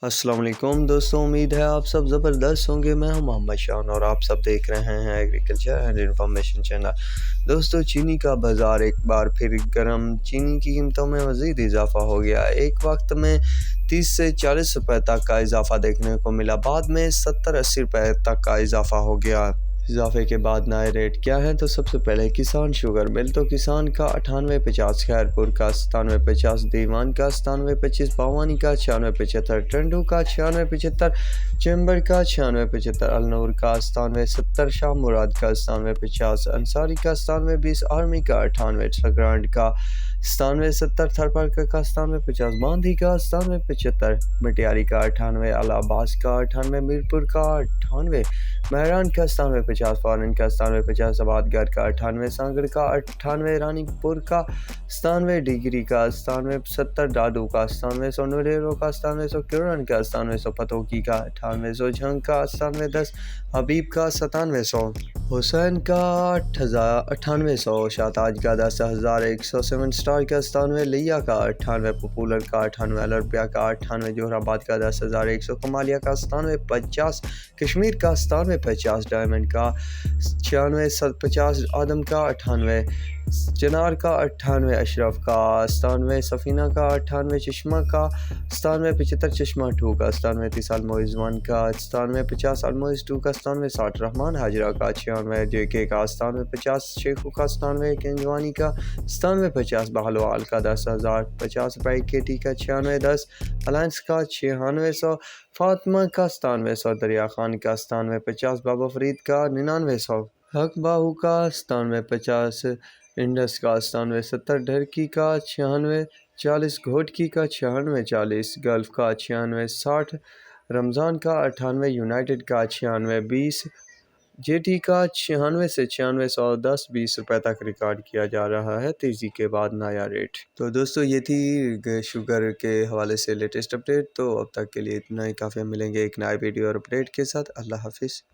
السلام علیکم دوستوں، امید ہے آپ سب زبردست ہوں گے۔ میں ہوں محمد شان اور آپ سب دیکھ رہے ہیں ایگریکلچر اینڈ انفارمیشن چینل۔ دوستوں، چینی کا بازار ایک بار پھر گرم۔ چینی کی قیمتوں میں مزید اضافہ ہو گیا۔ ایک وقت میں 30 سے 40 روپے تک کا اضافہ دیکھنے کو ملا، بعد میں 70-80 روپے تک کا اضافہ ہو گیا۔ اضافے کے بعد نئے ریٹ کیا ہیں تو سب سے پہلے کسان شوگر مل تو کسان کا 98.50، خیرپور کا 97.50، دیوان کا 97.25، بھوانی کا 96.75، ٹنڈو کا 96.75، چیمبر کا 96.75، النور کا 97.70، شاہ مراد کا 97.50، انصاری کا 97.20، آرمی کا 98، سگرانڈ کا 97.70، تھرپرکر کا 97.50، باندھی کا 97.75، مٹیاری کا 98، الہ آباد کا 98، میرپور کا 98، مہران کا 97.50، فارن کا 97.50، آباد گڑھ کا 98، سانگڑ کا 98، رانی پور کا 97، ڈگری کا 97، ڈاڈو کا 97، نوریرو کا 97، کرن کا 97، پتوکی کا 98، جھنگ کا 97، حبیب کا 97، حسین کا 98، شاہتاج کا 10,100، 7 سٹار کا 97، لیا کا 98، پاپولر کا 98، الربیہ کا 98، جوہر آباد کا 10,100، کمالیہ کا 97.50، کشمیر کا 97.50، ڈائمنڈ کا 96.50، آدم کا 98، چنار کا 98، اشرف کا 97، سفینہ کا 98، چشمہ کا 97.75، چشمہ 2 کا 97، تیس، الموز 1 کا 97.50، الموز 2 کا 97، 60، رحمان حاجرہ کا 96، جے کے کا 97.50، شیخو کا 97، کنجوانی کا 97.50، بہلوال کا 10,050 روپے، کیٹی کا 96.10، الائنس کا 9600، فاطمہ کا 9700، دریا خان کا 97.50، بابا فرید کا 9900، حق باہو کا 97.50، انڈس کا 97.70، ڈھرکی کا 96.40، گھوٹکی کا 96.40، گلف کا 96.60، رمضان کا 98، یونائٹڈ کا 96.20، جے ٹی کا 96 سے 9610-20 روپے تک ریکارڈ کیا جا رہا ہے، تیزی کے بعد نیا ریٹ۔ تو دوستو، یہ تھی شوگر کے حوالے سے لیٹسٹ اپڈیٹ۔ تو اب تک کے لیے اتنا ہی کافی، ہم ملیں گے ایک نئے ویڈیو اور اپڈیٹ کے ساتھ۔ اللہ حافظ۔